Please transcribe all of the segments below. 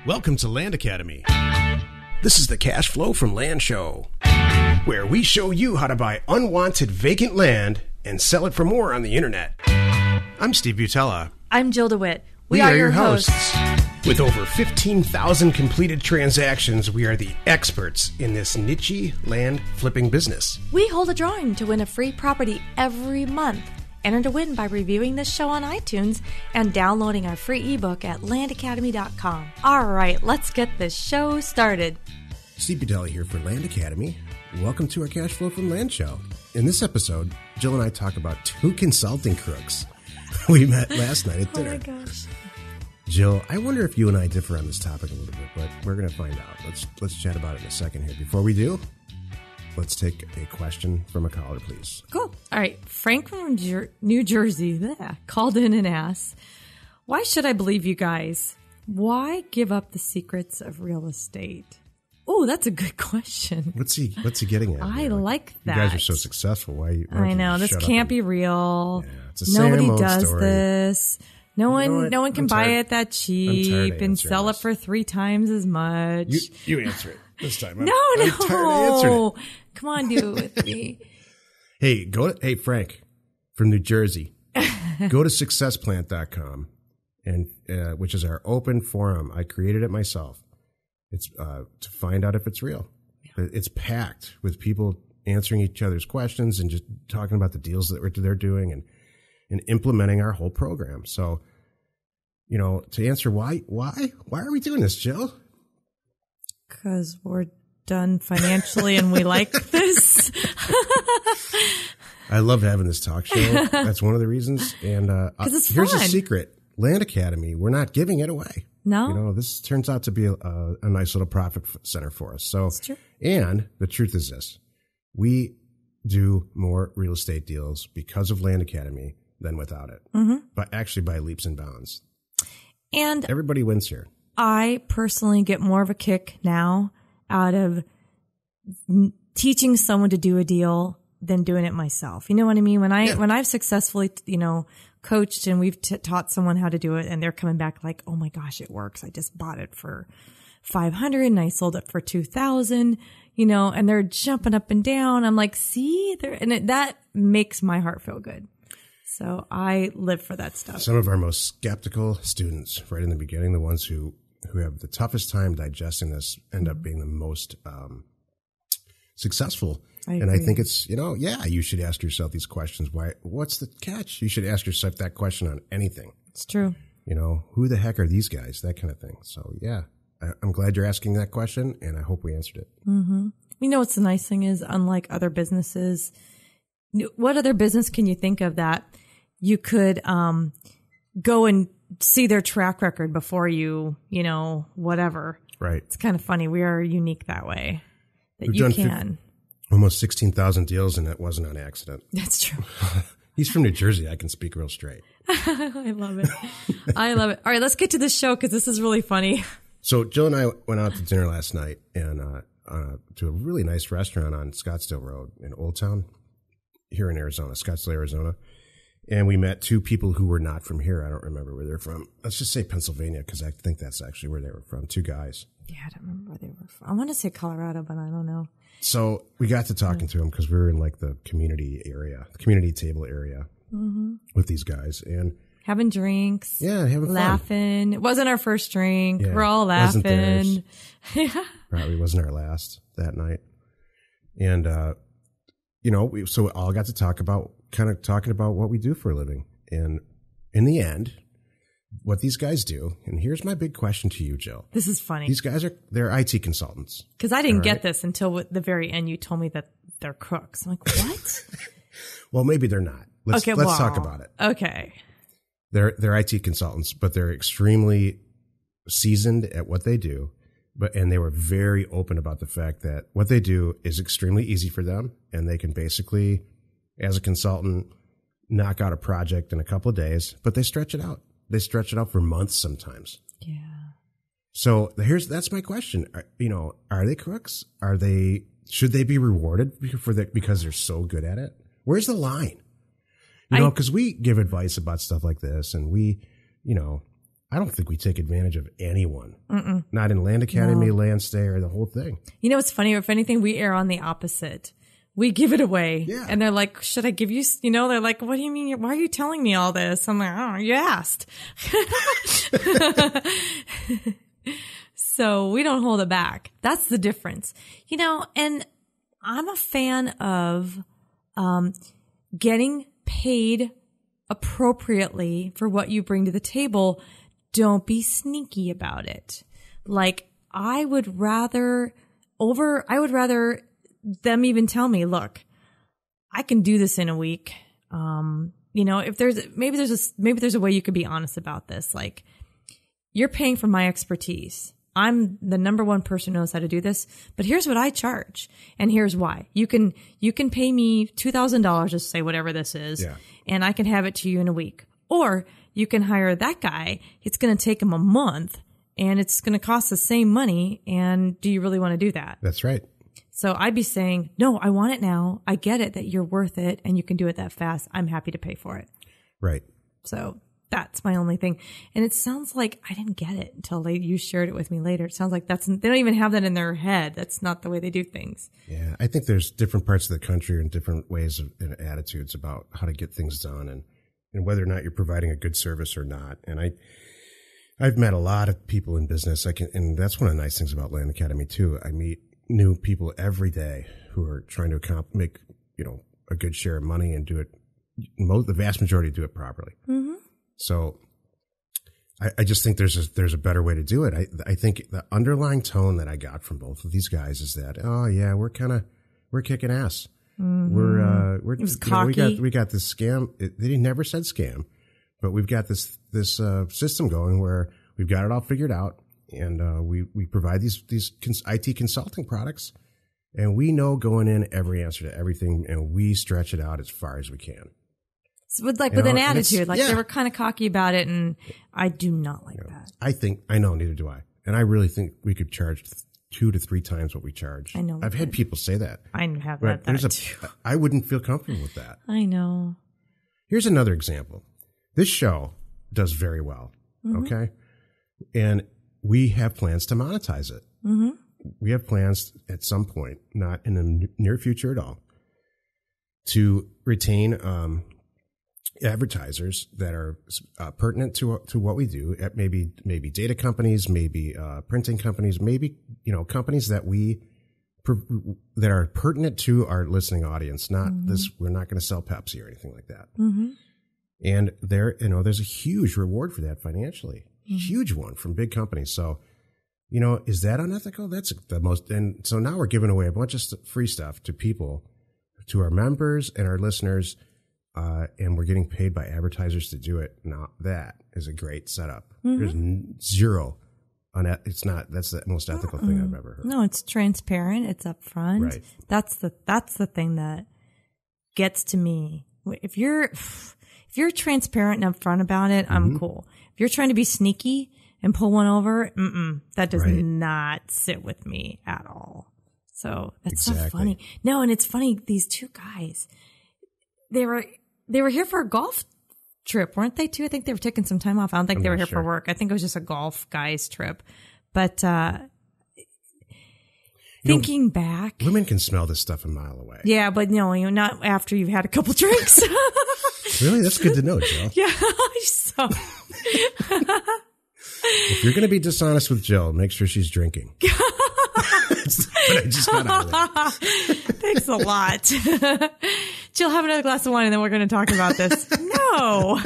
Welcome to Land Academy. This is the Cash Flow from Land show, where we show you how to buy unwanted vacant land and sell it for more on the internet. I'm Steve Butala. I'm Jill DeWit. We are your hosts. With over 15,000 completed transactions, we are the experts in this niche land flipping business. We hold a drawing to win a free property every month. Enter to win by reviewing this show on iTunes and downloading our free ebook at landacademy.com. All right, let's get this show started. Steve Butala here for Land Academy. Welcome to our Cash Flow from Land show. In this episode, Jill and I talk about two consulting crooks we met last night at dinner. Oh my gosh. Jill, I wonder if you and I differ on this topic a little bit, but we're going to find out. Let's chat about it in a second here. Before we do, let's take a question from a caller, please. Cool. All right. Frank from New Jersey called in and asked, why should I believe you guys? Why give up the secrets of real estate? Oh, that's a good question. What's he getting at? I like that. You guys are so successful. Why I know. This can't be real. Yeah, it's a Nobody same old does story. this. No one can buy it that cheap and sell it this. for 3 times as much. You answer it this time. No. I'm tired of answering it. Come on, do it with me. Hey, Frank from New Jersey. Go to successplant.com, and which is our open forum. I created it myself. It's to find out if it's real. Yeah. It's packed with people answering each other's questions and just talking about the deals that they're doing and implementing our whole program. So, to answer why are we doing this, Jill? Because we're done financially and we like this. I love having this talk show. That's one of the reasons. And it's here's fun. a secret. Land Academy, we're not giving it away. No. This turns out to be a nice little profit center for us. So, that's true. And the truth is this. We do more real estate deals because of Land Academy than without it. Mm-hmm. But actually by leaps and bounds. And everybody wins here. I personally get more of a kick now out of teaching someone to do a deal than doing it myself. You know what I mean? When I've successfully, coached and we've taught someone how to do it and they're coming back like, oh my gosh, it works. I just bought it for $500 and I sold it for $2,000, and they're jumping up and down. I'm like, see, that makes my heart feel good. So I live for that stuff. Some of our most skeptical students right in the beginning, the ones who have the toughest time digesting this, end up being the most successful. And I think it's, you should ask yourself these questions. What's the catch? You should ask yourself that question on anything. It's true. Who the heck are these guys? That kind of thing. So, yeah, I'm glad you're asking that question, and I hope we answered it. Mm-hmm. What's the nice thing is, unlike other businesses, what other business can you think of that you could go and see their track record before you, whatever. Right. It's kind of funny. We are unique that way. That We've you done can. Almost 16,000 deals, and it wasn't on accident. That's true. He's from New Jersey. I can speak real straight. I love it. I love it. All right, let's get to this show because this is really funny. So Jill and I went out to dinner last night and to a really nice restaurant on Scottsdale Road in Old Town here in Arizona, Scottsdale, Arizona. And we met two people who were not from here. I don't remember where they're from. Let's just say Pennsylvania, because I think that's actually where they were from. Two guys. Yeah, I don't remember where they were from. I want to say Colorado, but I don't know. So we got to talking to them because we were in like the community table area with these guys. And having drinks. Yeah, having laughing. fun. It wasn't our first drink. Yeah, we're all laughing. Probably wasn't our last that night. And, so we all got to talking about what we do for a living. And in the end, what these guys do, and here's my big question to you, Jill. This is funny. These guys they're IT consultants. Because I didn't get this until the very end. You told me that they're crooks. I'm like, what? Well, maybe they're not. Let's talk about it. Okay. They're IT consultants, but they're extremely seasoned at what they do. And they were very open about the fact that what they do is extremely easy for them, and they can basically, as a consultant, knock out a project in a couple of days, but they stretch it out. They stretch it out for months sometimes. Yeah. So that's my question. Are they crooks? Should they be rewarded because they're so good at it? Where's the line? Because we give advice about stuff like this, and we, I don't think we take advantage of anyone. Not in Land Academy, Land Stay, or the whole thing. You know, it's funny. If anything, we err on the opposite. We give it away. Yeah. And they're like, should I give you, you know, they're like, what do you mean? Why are you telling me all this? I'm like, oh, you asked. So we don't hold it back. That's the difference. You know, and I'm a fan of getting paid appropriately for what you bring to the table. Don't be sneaky about it. Like, I would rather them even tell me, look, I can do this in a week. You know, if maybe there's a way you could be honest about this. Like, you're paying for my expertise. I'm the number one person who knows how to do this, but here's what I charge. And here's why. You can pay me $2,000, just say whatever this is, and I can have it to you in a week. Or you can hire that guy. It's going to take him a month and it's going to cost the same money. And do you really want to do that? That's right. So I'd be saying, no, I want it now. I get it that you're worth it and you can do it that fast. I'm happy to pay for it. Right. So that's my only thing. And it sounds like I didn't get it until you shared it with me later. It sounds like they don't even have that in their head. That's not the way they do things. Yeah. I think there's different parts of the country and different ways and attitudes about how to get things done and whether or not you're providing a good service or not. And I've met a lot of people in business. And that's one of the nice things about Land Academy too. I meet new people every day who are trying to make, you know, a good share of money and do it. The vast majority do it properly. Mm-hmm. So I just think there's a better way to do it. I think the underlying tone that I got from both of these guys is that, oh yeah, we're kicking ass. Mm-hmm. We're it was cocky. We got this scam. They never said scam, but we've got this system going where we've got it all figured out. And we provide these IT consulting products, and we know going in every answer to everything, and we stretch it out as far as we can. So with an attitude, they were kind of cocky about it, and I do not like that. I know, neither do I. And I really think we could charge 2 to 3 times what we charge. I know. I've had people say that. I have had that too. I wouldn't feel comfortable with that. I know. Here's another example. This show does very well. Mm-hmm. Okay. And we have plans to monetize it. Mm-hmm. We have plans at some point, not in the near future at all, to retain advertisers that are pertinent to what we do. At maybe data companies, maybe printing companies, maybe companies that that are pertinent to our listening audience. Not this. We're not going to sell Pepsi or anything like that. Mm-hmm. And there's a huge reward for that financially. Huge one from big companies. So, is that unethical? That's the most. And so now we're giving away a bunch of free stuff to people, to our members and our listeners, and we're getting paid by advertisers to do it. Now that is a great setup. Mm-hmm. There's zero. It's not. That's the most ethical thing I've ever heard. No, it's transparent. It's upfront. Right. That's the thing that gets to me. If you're transparent and upfront about it, I'm cool. If you're trying to be sneaky and pull one over, that does not sit with me at all. So that's so funny. No, and it's funny. These two guys, they were here for a golf trip, weren't they? Too. I think they were taking some time off. I don't think they were here for work. I think it was just a golf guys trip. But thinking back, women can smell this stuff a mile away. Yeah, but no, not after you've had a couple drinks. Really? That's good to know, Jill. Yeah. So. If you're going to be dishonest with Jill, make sure she's drinking. I just got out of that. Thanks a lot. Jill, have another glass of wine and then we're going to talk about this. No.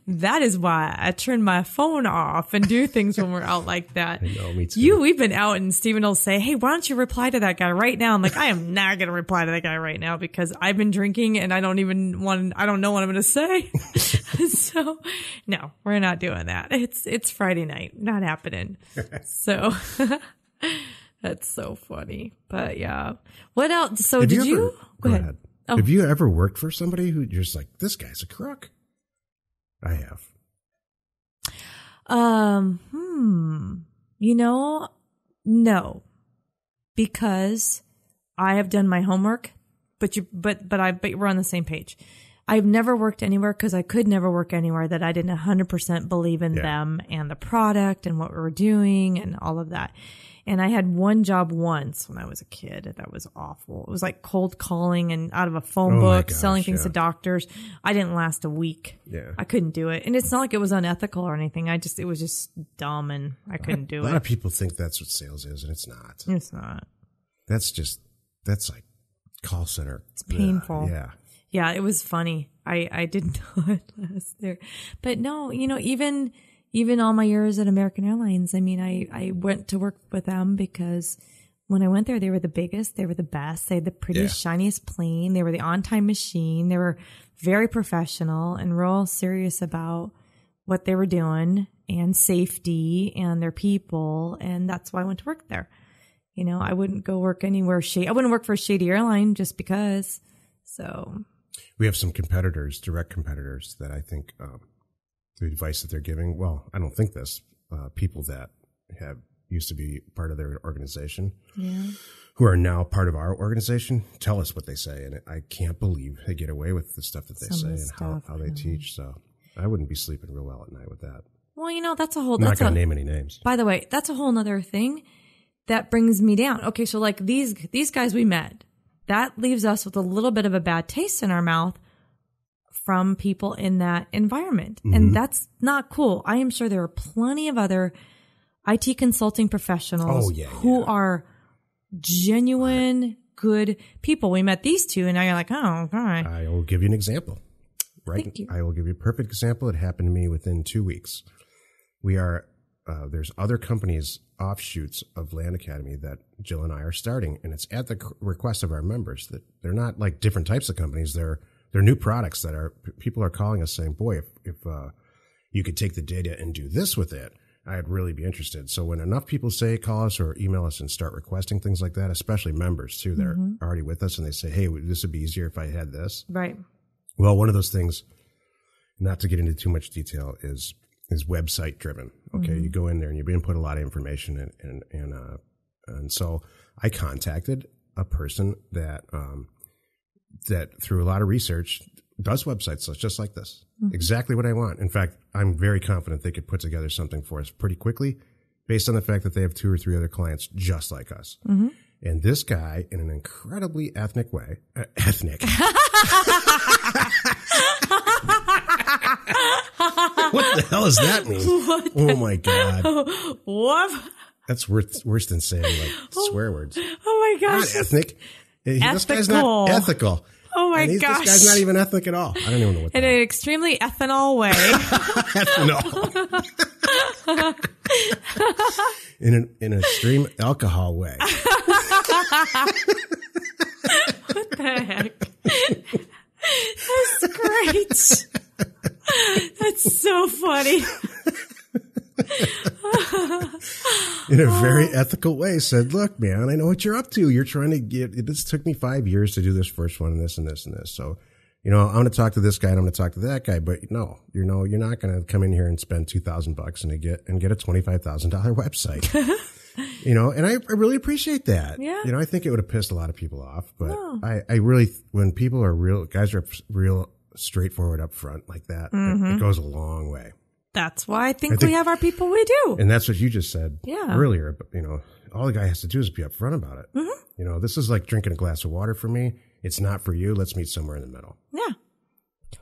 That is why I turn my phone off and do things when we're out like that. I know, me too. We've been out and Steven will say, hey, why don't you reply to that guy right now? I'm like, I am not going to reply to that guy right now because I've been drinking and I don't know what I'm going to say. So no, we're not doing that. It's Friday night. Not happening. So that's so funny. But yeah. What else? So did you? Go ahead. Oh. Have you ever worked for somebody who you're just like, this guy's a crook? I have. No, because I have done my homework, but we're on the same page. I've never worked anywhere because I could never work anywhere that I didn't 100% believe in them and the product and what we were doing and all of that. And I had one job once when I was a kid. That was awful. It was like cold calling and out of a phone book, selling things to doctors. I didn't last a week. Yeah. I couldn't do it. And it's not like it was unethical or anything. It was just dumb and I couldn't do it. A lot of people think that's what sales is, and it's not. It's not. That's like call center. It's painful. Yeah. Yeah, it was funny. I didn't know it last there. But no, even all my years at American Airlines, I mean, I went to work with them because when I went there, they were the biggest, they were the best, they had the prettiest, shiniest plane, they were the on-time machine, they were very professional and real serious about what they were doing and safety and their people, and that's why I went to work there. I wouldn't go work anywhere shady. I wouldn't work for a shady airline just because. So we have some competitors, direct competitors, that I think the advice that they're giving, well, I don't think this, people that have used to be part of their organization, who are now part of our organization, tell us what they say. And I can't believe they get away with the stuff that they say and how they teach. So I wouldn't be sleeping real well at night with that. Well, that's a whole... I'm not going to name any names. By the way, that's a whole nother thing that brings me down. Okay, so like these guys we met, that leaves us with a little bit of a bad taste in our mouth from people in that environment. Mm-hmm. And that's not cool. I am sure there are plenty of other IT consulting professionals who are genuine, good people. We met these two and now you're like, oh, God. I will give you an example. Right? Thank you. I will give you a perfect example. It happened to me within 2 weeks. There's other companies, offshoots of Land Academy that Jill and I are starting, and it's at the request of our members. That they're not like different types of companies. They're new products that people are calling us saying, boy, if you could take the data and do this with it, I'd really be interested. So when enough people call us or email us and start requesting things like that, especially members too, they're already with us and they say, hey, this would be easier if I had this. Right. Well, one of those things, not to get into too much detail, is website driven. Okay. You go in there and you input a lot of information and so I contacted a person that through a lot of research does websites just like this. Exactly what I want. In fact, I'm very confident they could put together something for us pretty quickly based on the fact that they have 2 or 3 other clients just like us. And this guy, in an incredibly ethnic way, what the hell does that mean? Oh my God. What? That's worse than saying like swear words. Oh my gosh. Not ethnic. This guy's not ethical. Oh my gosh. This guy's not even ethnic at all. I don't even know what that is. In an extremely ethanol way. Ethanol. in an extreme alcohol way. What the heck? That's great. That's so funny. In a very ethical way, said, look, man, I know what you're up to. You're trying to this took me 5 years to do this first one and this and this and this. So, I'm going to talk to this guy and I'm going to talk to that guy. But no, you're not going to come in here and spend $2,000 and get a $25,000 website. And I really appreciate that. Yeah. I think it would have pissed a lot of people off, but I really, when people are guys are real straightforward up front like that, it goes a long way. That's why I think we have our people we do. And that's what you just said earlier. But, all the guy has to do is be upfront about it. This is like drinking a glass of water for me. It's not for you. Let's meet somewhere in the middle. Yeah,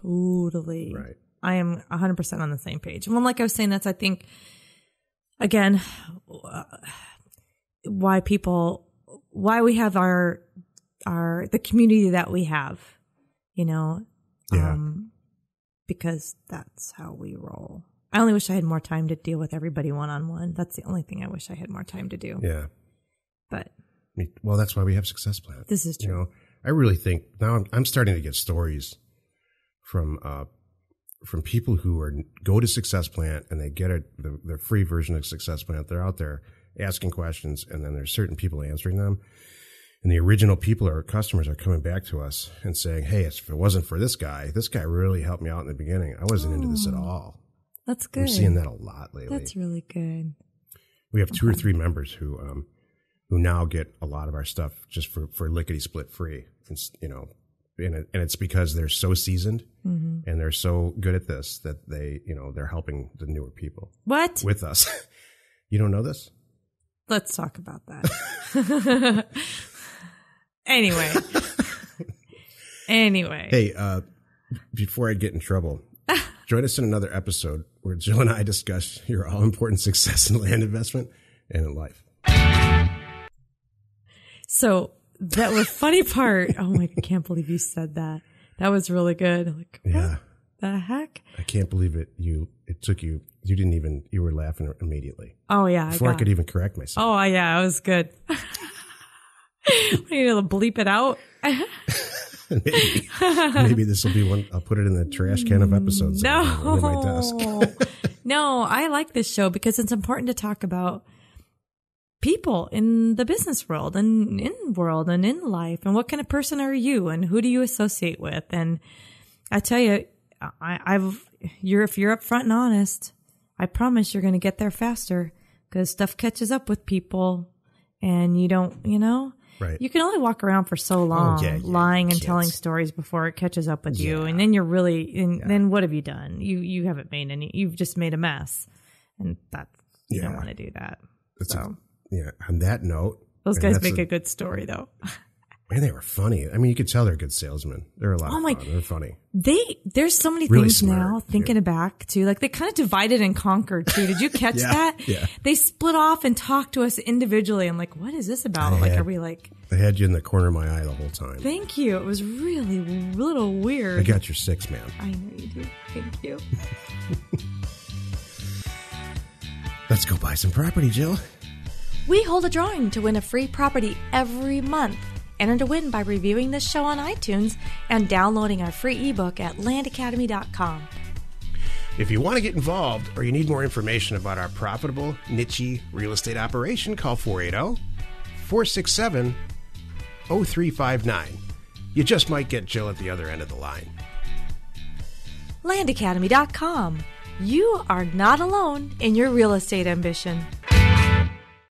totally. Right. I am 100% on the same page. Well, like I was saying, that's, I think, again, why we have the community that we have, because that's how we roll. I only wish I had more time to deal with everybody one-on-one. That's the only thing I wish I had more time to do. Yeah. But. Well, that's why we have Success Plan. This is true. I really think now I'm starting to get stories from people who go to Success Plan and they get the free version of Success Plan. They're out there asking questions and then there's certain people answering them. And the original people or customers are coming back to us and saying, hey, if it wasn't for this guy really helped me out in the beginning. I wasn't into this at all. That's good. I'm seeing that a lot lately. That's really good. We have 2 or 3 members who now get a lot of our stuff just for lickety split free. and it's because they're so seasoned and they're so good at this that they're helping the newer people. What? With us. You don't know this? Let's talk about that. Anyway. Hey, before I get in trouble, join us in another episode where Jill and I discuss your all-important success in land investment and in life. So that was funny part. Oh my, I can't believe you said that. That was really good. Like, what the heck? I can't believe it. It took you. You didn't even. You were laughing immediately. Oh yeah. Before I could even correct myself. Oh yeah, it was good. You need to bleep it out. Maybe this will be one. I'll put it in the trash can of episodes. No, on my desk. No, I like this show because it's important to talk about people in the business world and in life, and what kind of person are you, and who do you associate with? And I tell you, if you're upfront and honest, I promise you're going to get there faster because stuff catches up with people, and you don't, Right. You can only walk around for so long, lying and telling stories before it catches up with you, and then you're really. Then what have you done? You haven't made any. You've just made a mess, and you don't want to do that. On that note, those guys make a good story, though. Man, they were funny. I mean, you could tell they're good salesmen. They're a lot of fun. They're funny. There's so many really things smart, now, thinking back to, like, they kind of divided and conquered too. Did you catch that? Yeah. They split off and talked to us individually. I'm like, what is this about? Are we like... I had you in the corner of my eye the whole time. Thank you. It was really a little weird. I got your six, man. I know you do. Thank you. Let's go buy some property, Jill. We hold a drawing to win a free property every month. Enter to win by reviewing this show on iTunes and downloading our free ebook at landacademy.com. If you want to get involved or you need more information about our profitable, niche real estate operation, call 480-467-0359. You just might get Jill at the other end of the line. Landacademy.com. You are not alone in your real estate ambition.